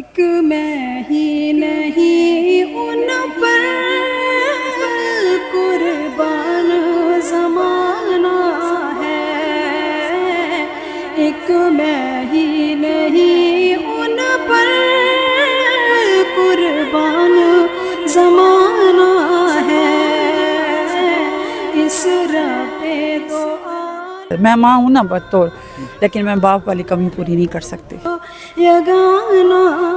ایک میں ہی نہیں ان پر قربان زمانہ ہے، ایک میں ہی نہیں ان پر قربان زمانہ ہے، اس رب دعا میں ماں ہوں نا بطور، لیکن میں باپ والی کمی پوری نہیں کر سکتی۔ یگانہ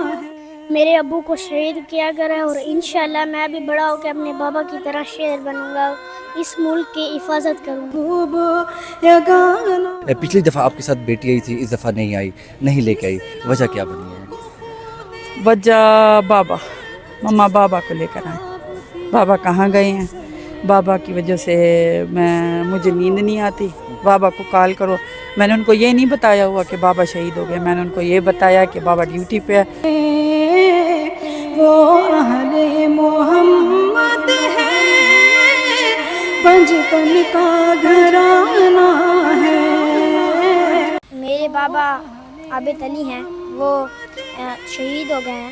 ہے۔ میرے ابو کو شہید کیا گیا ہے اور انشاءاللہ میں بھی بڑا ہو کے اپنے بابا کی طرح شہید بنوں گا، اس ملک کی حفاظت کروں گا۔ یگانہ پچھلی دفعہ آپ کے ساتھ بیٹی آئی تھی، اس دفعہ نہیں آئی، نہیں لے کے آئی، وجہ کیا بنی ہے؟ وجہ بابا، مما بابا کو لے کر آئے، بابا کہاں گئے ہیں، بابا کی وجہ سے مجھے نیند نہیں آتی، بابا کو کال کرو۔ میں نے ان کو یہ نہیں بتایا ہوا کہ بابا شہید ہو گئے، میں نے ان کو یہ بتایا کہ بابا ڈیوٹی پہ ہے۔ وہ اہل محمد ہے، بچپن کا گھرانہ ہے۔ میرے بابا عابد علی ہیں، وہ شہید ہو گئے ہیں،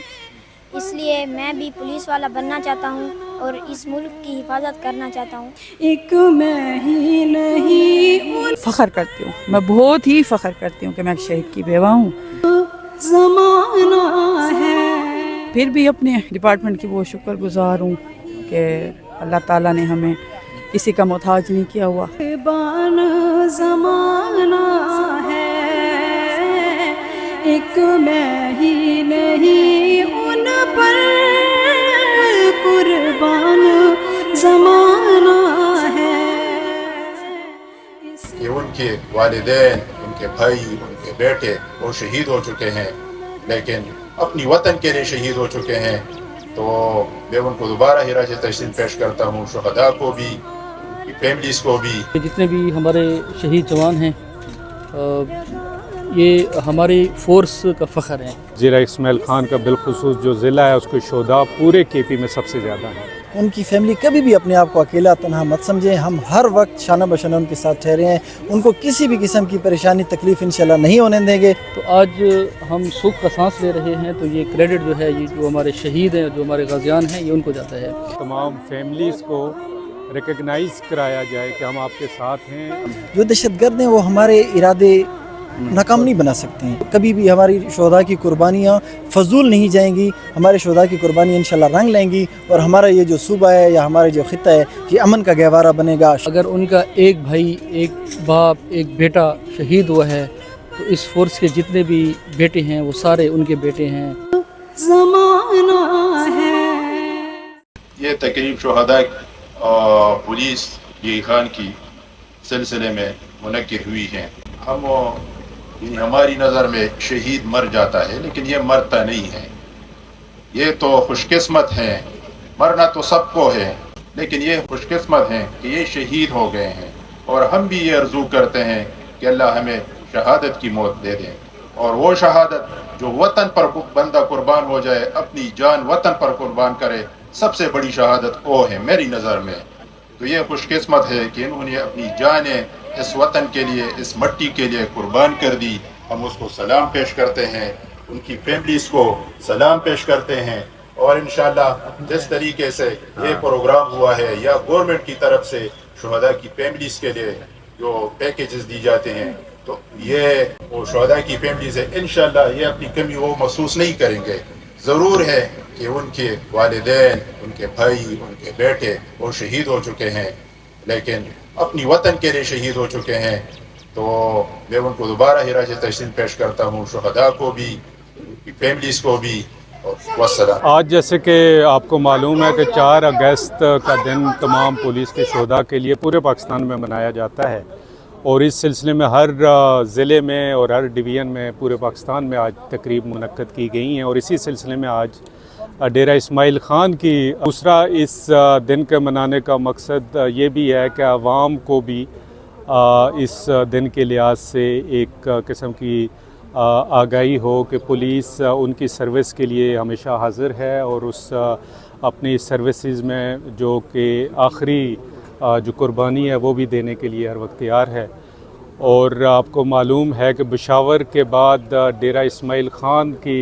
اس لیے میں بھی پولیس والا بننا چاہتا ہوں اور اس ملک کی حفاظت کرنا چاہتا ہوں۔ ایک میں ہی نہیں فخر کرتی ہوں، میں بہت ہی فخر کرتی ہوں کہ میں ایک شہید کی بیوہ ہوں۔ زمانہ ہے۔ پھر بھی اپنے ڈپارٹمنٹ کی وہ شکر گزار ہوں کہ اللہ تعالیٰ نے ہمیں کسی کا محتاج نہیں کیا ہوا۔ قربان زمانہ ہے، ایک میں ہی نہیں ان پر قربان زمانہ ہے۔ کہ ان کے والدین، ان کے بھائی، ان کے بیٹے وہ شہید ہو چکے ہیں، لیکن اپنی وطن کے لیے شہید ہو چکے ہیں، تو میں ان کو دوبارہ خراج تحسین پیش کرتا ہوں، شہداء کو بھی، ان کی فیملیز کو بھی۔ جتنے بھی ہمارے شہید جوان ہیں، یہ ہماری فورس کا فخر ہے۔ زیرہ اسماعیل خان کا بالخصوص جو ضلع ہے، اس کے شہداء پورے کے پی میں سب سے زیادہ ہیں۔ ان کی فیملی کبھی بھی اپنے آپ کو اکیلا تنہا مت سمجھیں، ہم ہر وقت شانہ بشانہ ان کے ساتھ ٹھہرے ہیں، ان کو کسی بھی قسم کی پریشانی تکلیف انشاءاللہ نہیں ہونے دیں گے۔ تو آج ہم سکھ کا سانس لے رہے ہیں، تو یہ کریڈٹ جو ہے، یہ جو ہمارے شہید ہیں، جو ہمارے غازیان ہیں، یہ ان کو جاتا ہے۔ تمام فیملیز کو ریکگنائز کرایا جائے کہ ہم آپ کے ساتھ ہیں۔ جو دہشت گرد ہیں وہ ہمارے ارادے ناکام نہیں بنا سکتے ہیں، کبھی بھی ہماری شہداء کی قربانیاں فضول نہیں جائیں گی، ہمارے شہداء کی قربانیاں انشاءاللہ رنگ لیں گی، اور ہمارا یہ جو صوبہ ہے یا ہمارے جو خطہ ہے یہ امن کا گہوارہ بنے گا۔ اگر ان کا ایک بھائی، ایک باپ، ایک بیٹا شہید ہوا ہے، تو اس فورس کے جتنے بھی بیٹے ہیں وہ سارے ان کے بیٹے ہیں۔ زمانہ ہے۔ یہ تقریب شہداء پولیس یہ خان کی سلسلے میں منعقد ہوئی ہیں۔ ہماری نظر میں شہید مر جاتا ہے، لیکن یہ مرتا نہیں ہے، یہ تو خوش قسمت ہیں، مرنا تو سب کو ہے، لیکن یہ خوش قسمت ہیں کہ یہ شہید ہو گئے ہیں، اور ہم بھی یہ آرزو کرتے ہیں کہ اللہ ہمیں شہادت کی موت دے دیں، اور وہ شہادت جو وطن پر بندہ قربان ہو جائے، اپنی جان وطن پر قربان کرے، سب سے بڑی شہادت وہ ہے میری نظر میں۔ تو یہ خوش قسمت ہے کہ انہوں نے اپنی جانیں اس وطن کے لیے، اس مٹی کے لیے قربان کر دی۔ ہم اس کو سلام پیش کرتے ہیں، ان کی فیملیز کو سلام پیش کرتے ہیں، اور انشاءاللہ جس طریقے سے یہ پروگرام ہوا ہے، یا گورنمنٹ کی طرف سے شہداء کی فیملیز کے لیے جو پیکیجز دی جاتے ہیں، تو یہ وہ شہداء کی فیملیز ہے، انشاءاللہ یہ اپنی کمی وہ محسوس نہیں کریں گے۔ ضرور ہے کہ ان کے والدین، ان کے بھائی، ان کے بیٹے وہ شہید ہو چکے ہیں، لیکن اپنی وطن کے لیے شہید ہو چکے ہیں، تو میں ان کو دوبارہ خراج تحسین پیش کرتا ہوں، شہداء کو بھی، ان کی فیملیز کو بھی، اور والسلام۔ آج جیسے کہ آپ کو معلوم ہے کہ 4 اگست کا دن تمام پولیس کے شہداء کے لیے پورے پاکستان میں منایا جاتا ہے، اور اس سلسلے میں ہر ضلع میں اور ہر ڈویژن میں پورے پاکستان میں آج تقریب منعقد کی گئی ہیں، اور اسی سلسلے میں آج ڈیرہ اسماعیل خان کی دوسرا اس دن کے منانے کا مقصد یہ بھی ہے کہ عوام کو بھی اس دن کے لحاظ سے ایک قسم کی آگاہی ہو کہ پولیس ان کی سروس کے لیے ہمیشہ حاضر ہے، اور اس اپنی سروسز میں جو کہ آخری جو قربانی ہے وہ بھی دینے کے لیے ہر وقت تیار ہے۔ और आपको मालूम है कि पेशावर के बाद डेरा इस्माइल ख़ान की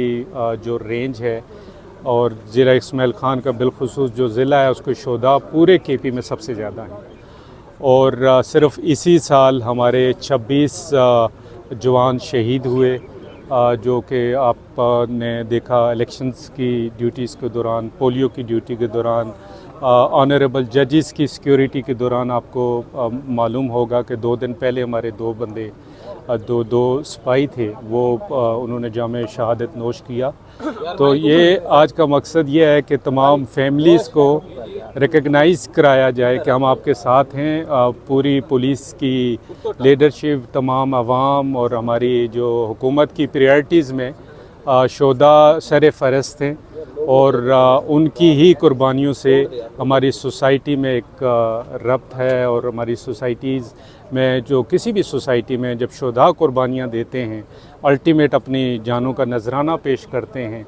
जो रेंज है और डेरा इस्माइल ख़ान का बिलखुसूस जो ज़िला है उसके शोधा पूरे KP में सबसे ज़्यादा हैं। और सिर्फ इसी साल हमारे 26 जवान शहीद हुए, जो कि आपने देखा इलेक्शंस की ड्यूटीज़ के दौरान, पोलियो की ड्यूटी के दौरान, ऑनरेबल जजेस की सिक्योरिटी के दौरान। आपको मालूम होगा कि 2 दिन पहले हमारे 2 बंदे दो सिपाही थे, वो उन्होंने जामे शहादत नोश किया। तो ये आज का मकसद ये है कि तमाम फैमिलीज़ को रिकग्नाइज़ कराया जाए कि हम आपके साथ हैं। पूरी पुलिस की लीडरशिप, तमाम आवाम और हमारी जो हुकूमत की प्रायोरिटीज़ में शोधा सर फ़हरिस्त हैं और उनकी ही कुर्बानियों से हमारी सोसाइटी में एक रब्त है। और हमारी सोसाइटीज़ में जो किसी भी सोसाइटी में जब शोधा कुर्बानियाँ देते हैं, अल्टीमेट अपनी जानों का नजराना पेश करते हैं।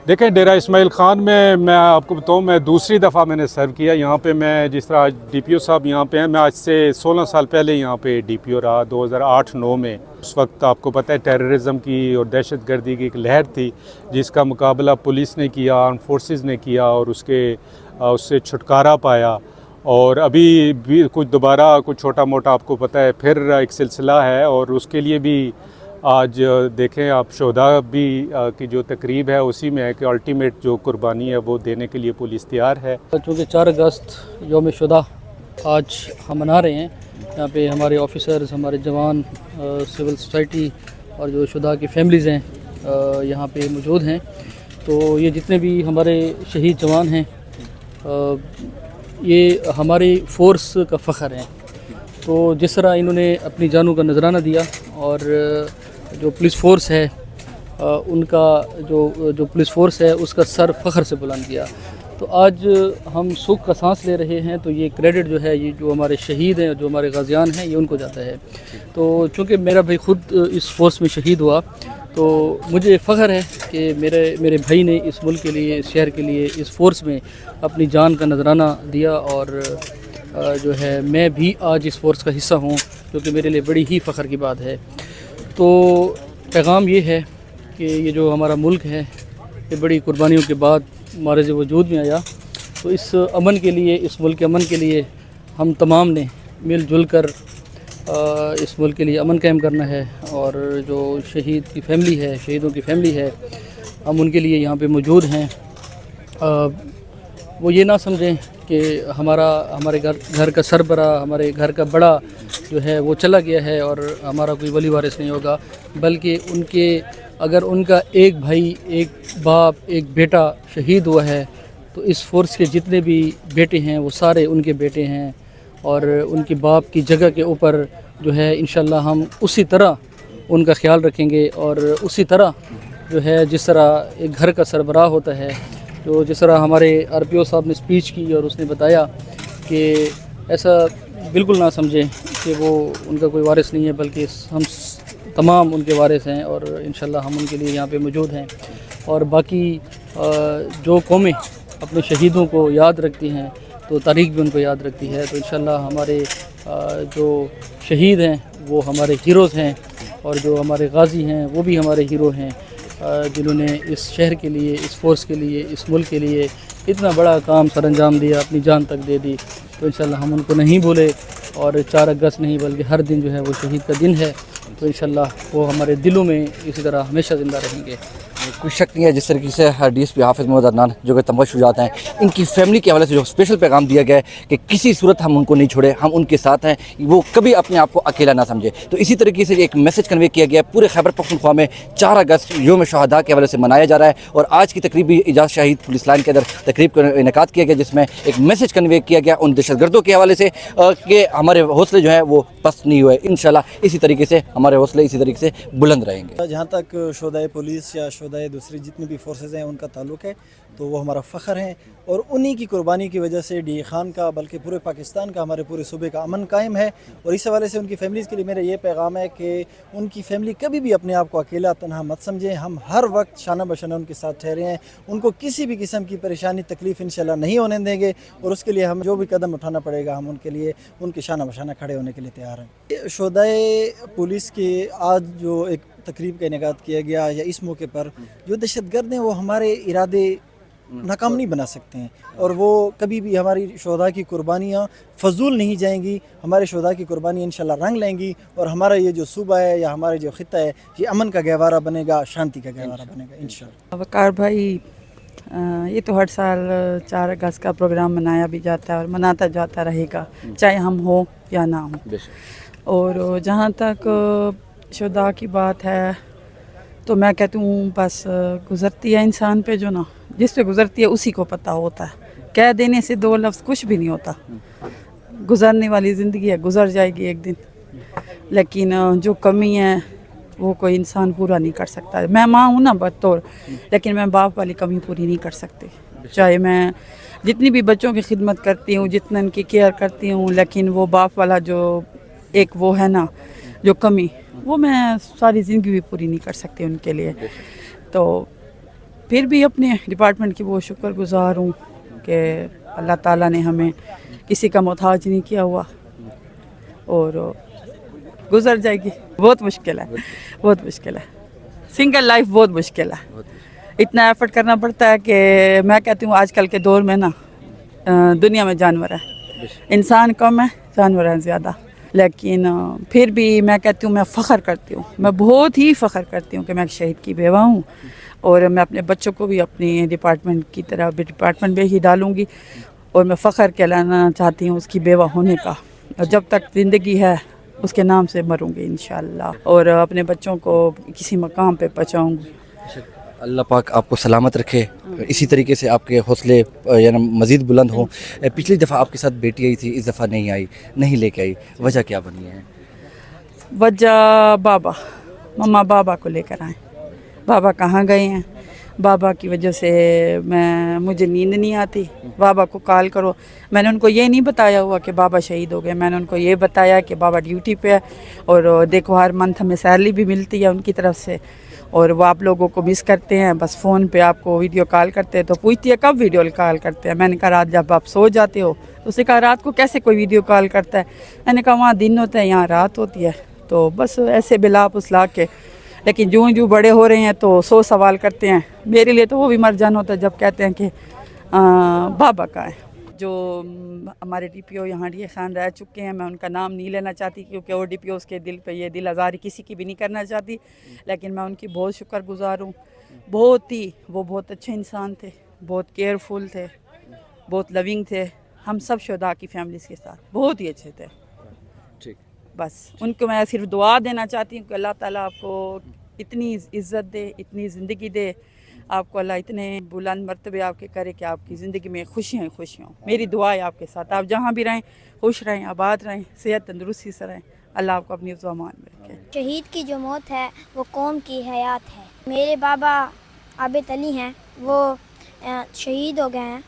देखें, डेरा इस्माइल ख़ान में मैं आपको बताऊं, मैं दूसरी दफ़ा मैंने सर्व किया यहाँ पे। मैं जिस तरह आज DPO साहब यहाँ पे हैं, मैं आज से 16 साल पहले यहाँ पे DPO रहा 2008-9 में। उस वक्त आपको पता है टेररिज्म की और दहशत गर्दी की एक लहर थी जिसका मुकाबला पुलिस ने किया, आर्म फोर्सेस ने किया और उससे छुटकारा पाया। और अभी भी कुछ दोबारा कुछ छोटा मोटा आपको पता है फिर एक सिलसिला है, और उसके लिए भी आज देखें आप शोधा भी की जो तकरीब है उसी में है कि अल्टीमेट जो कुर्बानी है वो देने के लिए पुलिस तैयार है। चूँकि 4 अगस्त यौम शुदा आज हम मना रहे हैं, यहाँ पे हमारे ऑफिसर्स, हमारे जवान, सिविल सोसाइटी और जो शुदा की फैमिलीज़ हैं यहाँ पे मौजूद हैं। तो ये जितने भी हमारे शहीद जवान हैं, ये हमारी फ़ोर्स का फ़ख्र हैं। तो जिस तरह इन्होंने अपनी जानों का नजराना दिया और जो पुलिस फ़ोर्स है उनका जो पुलिस फ़ोर्स है उसका सर फ़ख्र से बुलंद किया, तो आज हम सुख का सांस ले रहे हैं। तो ये क्रेडिट जो है, ये जो हमारे शहीद हैं, जो हमारे गाज़ियान हैं, ये उनको जाता है। तो चूँकि मेरा भाई ख़ुद इस फ़ोर्स में शहीद हुआ, तो मुझे फ़ख्र है कि मेरे भाई ने इस मुल्क के लिए, इस शहर के लिए, इस फ़ोर्स में अपनी जान का नजराना दिया। और जो है मैं भी आज इस फ़ोर्स का हिस्सा हूँ, जो कि मेरे लिए बड़ी ही फ़ख्र की बात है। तो पैगाम ये है कि ये जो हमारा मुल्क है, ये बड़ी कुर्बानियों के बाद हमारे जो वजूद में आया। तो इस अमन के लिए, इस मुल्क के अमन के लिए हम तमाम ने मिल जुल कर इस मुल्क के लिए अमन कायम करना है। और जो शहीद की फैमिली है, शहीदों की फैमिली है, हम उनके लिए यहाँ पे मौजूद हैं। वो ये ना समझें कि हमारे घर का सरबरा, हमारे घर का बड़ा जो है वो चला गया है और हमारा कोई वली वारिस नहीं होगा, बल्कि अगर उनका एक भाई, एक बाप, एक बेटा शहीद हुआ है, तो इस फ़ोर्स के जितने भी बेटे हैं वो सारे उनके बेटे हैं। और उनके बाप की जगह के ऊपर जो है इंशाल्लाह हम उसी तरह उनका ख्याल रखेंगे। और उसी तरह जो है जिस तरह एक घर का सरबराह होता है, तो जिस तरह हमारे RPO साहब ने स्पीच की और उसने बताया कि ऐसा बिल्कुल ना समझें कि वो उनका कोई वारिस नहीं है, बल्कि हम तमाम उनके वारिस हैं और इंशाल्लाह हम उनके लिए यहाँ पे मौजूद हैं। और बाकी जो कौमें अपने शहीदों को याद रखती हैं, तो तारीख़ भी उनको याद रखती है। तो इंशाल्लाह हमारे जो शहीद हैं वो हमारे हीरोज़ हैं, और जो हमारे गाज़ी हैं वो भी हमारे हीरो हैं, जिन्होंने इस शहर के लिए, इस फ़ोर्स के लिए, इस मुल्क के लिए इतना बड़ा काम सर अंजाम दिया, अपनी जान तक दे दी। तो इंशाल्लाह हम उनको नहीं भूले। और 4 अगस्त नहीं बल्कि हर दिन जो है वो शहीद का दिन है। तो इंशाल्लाह वो हमारे दिलों में इसी तरह हमेशा ज़िंदा रहेंगे। कोई शक नहीं है जिस तरीके से DSP हाफिज़ मोहम्मद अदनान जो कि तमगा शुजात हैं, इनकी फैमिली के हवाले से जो स्पेशल पैगाम दिया गया है कि किसी सूरत हम उनको नहीं छोड़े, हम उनके साथ हैं, वो कभी अपने आप को अकेला ना समझे। तो इसी तरीके से एक मैसेज कन्वे किया गया पूरे खैबर पख्तूनख्वा में 4 अगस्त यौम शहादा के हवाले से मनाया जा रहा है। और आज की तकरीब भी इजाज़ शाहिद पुलिस लाइन के अंदर तकरीब का इनेकाद किया गया, जिसमें एक मैसेज कन्वे किया गया उन दहशतगर्दों के हवाले से कि हमारे हौसले जो हैं वो पस्त नहीं हुए। इंशाल्लाह इसी तरीके से हमारे हौसले इसी तरीके से बुलंद रहेंगे। जहाँ तक शोधाए पुलिस या शोधाए दूसरी जितनी भी फोर्सेस हैं उनका ताल्लुक़ है, तो वो हमारा फ़ख्र हैं। और उन्हीं की कुर्बानी की वजह से डी खान का बल्कि पूरे पाकिस्तान का, हमारे पूरे सूबे का अमन कायम है। और इस हवाले से उनकी फैमिलीज़ के लिए मेरा ये पैगाम है कि उनकी फैमिली कभी भी अपने आप को अकेला तनहा मत समझें। हम हर वक्त शाना बशाना उनके साथ ठहरे हैं, उनको किसी भी किस्म की परेशानी तकलीफ़ इंशाल्लाह नहीं होने देंगे। और उसके लिए हम जो भी कदम उठाना पड़ेगा हम उनके लिए उनके शाना बशाना खड़े होने के लिए तैयार हैं। शोदाए पुलिस की आज जो एक तकरीब का इनेकाद किया गया या इस मौके पर, जो दहशतगर्द हैं वो हमारे इरादे नाकाम नहीं बना सकते हैं, और वो कभी भी हमारी शोदा की कुर्बानियाँ फजूल नहीं जाएंगी। हमारे शोदा की कुर्बानी इंशाल्लाह रंग लेंगी, और हमारा ये जो सूबा है या हमारा जो खित्ता है ये अमन का गहवारा बनेगा, शांति का गहवारा बनेगा इंशाल्लाह। वकार भाई, ये तो हर साल 4 अगस्त का प्रोग्राम मनाया भी जाता है और मनाता जाता रहेगा, चाहे हम हो या ना हो। और जहाँ तक शुदा की बात है तो मैं कहती हूँ बस गुज़रती है इंसान पे, जो ना जिस पे गुज़रती है उसी को पता होता है। कह देने से 2 लफ्ज़ कुछ भी नहीं होता। गुज़रने वाली ज़िंदगी है, गुज़र जाएगी एक दिन, लेकिन जो कमी है वो कोई इंसान पूरा नहीं कर सकता। मैं माँ हूँ ना बतौर, लेकिन मैं बाप वाली कमी पूरी नहीं कर सकती। चाहे मैं जितनी भी बच्चों की खिदमत करती हूँ, जितना उनकी केयर करती हूँ, लेकिन वो बाप वाला जो एक वो है ना जो कमी, वो मैं सारी ज़िंदगी भी पूरी नहीं कर सकती उनके लिए। तो फिर भी अपने डिपार्टमेंट की वो शुक्रगुज़ार हूँ कि अल्लाह ताला ने हमें किसी का मोहताज नहीं किया हुआ, और गुज़र जाएगी। बहुत मुश्किल है, बहुत मुश्किल है। सिंगल लाइफ बहुत मुश्किल है, इतना एफर्ट करना पड़ता है कि मैं कहती हूँ आजकल के दौर में ना दुनिया में जानवर है, इंसान कम है, जानवर है ज़्यादा। लेकिन फिर भी मैं कहती हूँ, मैं फ़ख्र करती हूँ, मैं बहुत ही फ़ख्र करती हूँ कि मैं एक शहीद की बेवा हूँ। और मैं अपने बच्चों को भी अपनी डिपार्टमेंट की तरह डिपार्टमेंट में ही डालूँगी, और मैं फ़ख्र कहलाना चाहती हूँ उसकी बेवा होने का। और जब तक ज़िंदगी है उसके नाम से मरूँगी इंशाअल्लाह, और अपने बच्चों को किसी मकाम पे पहुँचाऊँगी। अल्लाह पाक आपको सलामत रखे, इसी तरीके से आपके हौसले यानी मज़ीद बुलंद हों। पिछली दफ़ा आपके साथ बेटी आई थी, इस दफ़ा नहीं आई, नहीं लेके आई, वजह क्या बनी है? वजह बाबा, मम्मा बाबा को लेकर आए। बाबा कहाँ गए हैं, बाबा की वजह से मुझे नींद नहीं आती। बाबा को कॉल करो, मैंने उनको ये नहीं बताया हुआ कि बाबा शहीद हो गए, मैंने उनको ये बताया कि बाबा ड्यूटी पे है, और देखो हर मंथ हमें सैलरी भी मिलती है उनकी तरफ से, और वो आप लोगों को मिस करते हैं, बस फ़ोन पे आपको वीडियो कॉल करते हैं। तो पूछती है कब वीडियो कॉल करते हैं, मैंने कहा रात जब आप सो जाते हो। तो उसने कहा रात को कैसे कोई वीडियो कॉल करता है, मैंने कहा वहाँ दिन होता है, यहाँ रात होती है। तो बस ऐसे बिला पुसला के, लेकिन जो बड़े हो रहे हैं तो 100 सवाल करते हैं। मेरे लिए तो वो भी मर जाना होता है जब कहते हैं कि बाबा का है। जो हमारे DPO यहाँ डी खान रह चुके हैं, मैं उनका नाम नहीं लेना चाहती क्योंकि वो DPOs के दिल पे ये दिल आज़ारी किसी की भी नहीं करना चाहती, लेकिन मैं उनकी बहुत शुक्रगुज़ार हूँ। वो बहुत अच्छे इंसान थे, बहुत केयरफुल थे, बहुत लविंग थे। हम सब शुहदा की फैमिलीज़ के साथ बहुत ही अच्छे थे। ठीक, बस उनको मैं सिर्फ दुआ देना चाहती हूँ कि अल्लाह ताला आपको इतनी इज़्ज़त दे, इतनी ज़िंदगी दे, आपको अल्लाह इतने बुलंद मर्तबे आपके करे कि आपकी ज़िंदगी में खुशियाँ ही खुशियाँ। मेरी दुआ है आपके साथ, आप जहाँ भी रहें खुश रहें, आबाद रहें, सेहत तंदुरुस्ती से रहें। अल्लाह आपको अपनी ज़ुबान में रखे। शहीद की जो मौत है वो कौम की हयात है। मेरे बाबा आबिद अली हैं, वो शहीद हो गए हैं,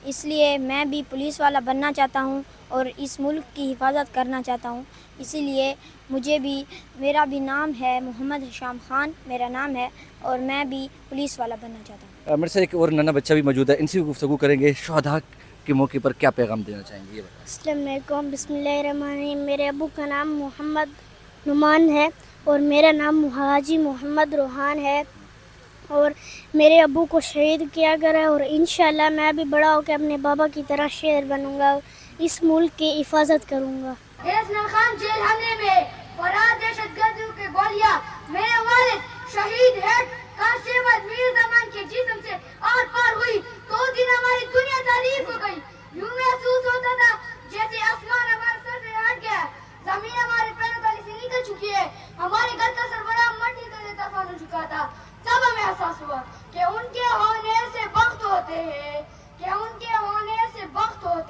इसलिए मैं भी पुलिस वाला बनना चाहता हूँ और इस मुल्क की हिफाजत करना चाहता हूँ। इसीलिए मेरा भी नाम है मोहम्मद हिशाम खान, मेरा नाम है, और मैं भी पुलिस वाला बनना चाहता हूँ। मेरे से एक और नन्हा बच्चा भी मौजूद है, इनसे भी गुफ्तगू करेंगे। शुहदा के मौके पर क्या पैगाम देना चाहेंगे, ये बताएं। अस्सलाम वालेकुम, बिस्मिल्लाहिर्रहमानिर्रहीम। मेरे अबू का नाम मोहम्मद नुमान है और मेरा नाम हाजी मोहम्मद रोहान है, और मेरे अबू को शहीद किया गया है, और इंशाल्लाह मैं भी बड़ा होकर अपने बाबा की तरह शेर बनूंगा, इस मुल्क की हिफाजत करूंगा। खान जेल हमले में फरार दहशतगर्दों के गोलियां मेरे वालिद शहीद हेड कांस्टेबल मीर जमान के जिस्म से आर पार हुई तो उस दिन हमारी दुनिया तारीफ हो गई। यूं महसूस होता था जैसे आसमान हमारे सर से हट गया, जमीन हमारे पैरों तले से निकल चुकी है, हमारे घर का सरबराह मट्टी तले दफन हो चुका था। तब हमें एहसास हुआ कि उनके होने से वक्त होते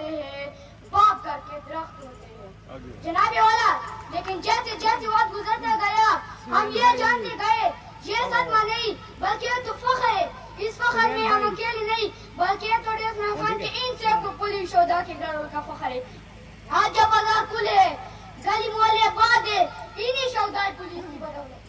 हैं, बाप करके दरख्त होते हैं जनाबे वाला। लेकिन जैसे जैसे वक्त गुजरता गया हम ये जानते गए ये सदमा नहीं बल्कि ये तो फख्र है। इस फख्र में हम अकेले नहीं बल्कि ये तो इस्लाम खान के इन से पुलिस शोधा के घरों का फख्र है। आज जब बाजार खुले गली मोहल्ले बाद है इन्हीं शोधा पुलिस की बदौलत।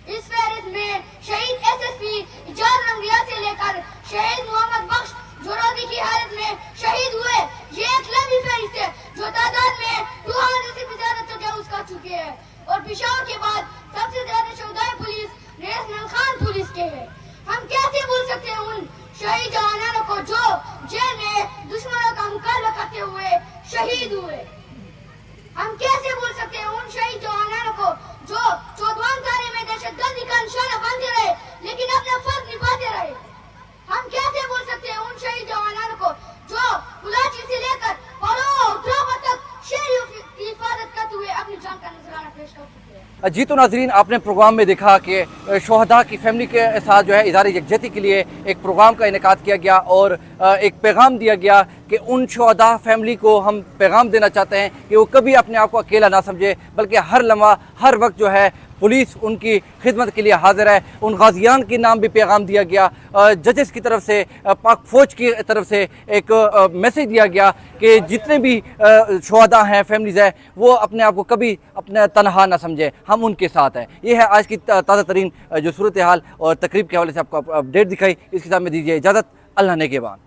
इस फहरिस्त में शहीद एसएसपी इजाज रंगिया से लेकर शहीद मोहम्मद बख्श जो रोगी की हालत में शहीद हुए, ये एक लंबी फहरिस्त है जो तादाद में 200 से भी ज्यादा तजावुज कर चुके हैं। और पेशावर के बाद सबसे ज्यादा शोधाई पुलिस नेशनल खान पुलिस के है। हम कैसे भूल सकते हैं उन शहीद जवानों को जो जेल में दुश्मनों का मुकाबला करते हुए शहीद हुए। हम कैसे भूल सकते हैं उन शहीद जवानों को जो 14वां तारे में दहशतगर्दी का निशाना बनते रहे लेकिन अपना फर्ज निभाते रहे। हम कैसे भूल सकते हैं उन शहीद जवानों को जो कुलाची से लेकर परोवा तक शहरियों की हिफाजत करते हुए अपनी जान का नजराना पेश कर चुके हैं। जी तो नाजरीन, आपने प्रोग्राम में देखा कि शोहदा की फैमिली के साथ जो है इज़हार यकजहती के लिए एक प्रोग्राम का इनेकाद किया गया और एक पैगाम दिया गया कि उन शोहदा फैमिली को हम पैगाम देना चाहते हैं कि वो कभी अपने आप को अकेला ना समझे बल्कि हर लम्हा हर वक्त जो है पुलिस उनकी खिदमत के लिए हाजिर है। उन गाजियान के नाम भी पैगाम दिया गया। जजेस की तरफ से पाक फ़ौज की तरफ से एक मैसेज दिया गया कि जितने भी शोहदा हैं फैमिलीज़ हैं वो अपने आप को कभी अपना तनहा ना समझे, हम उनके साथ हैं। ये है आज की ताज़ा तरीन जो सूरत हाल और तकरीब के हवाले से आपको अपडेट दिखाई। इसके साथ में दीजिए इजाज़त। अल्लाह ने के बाद।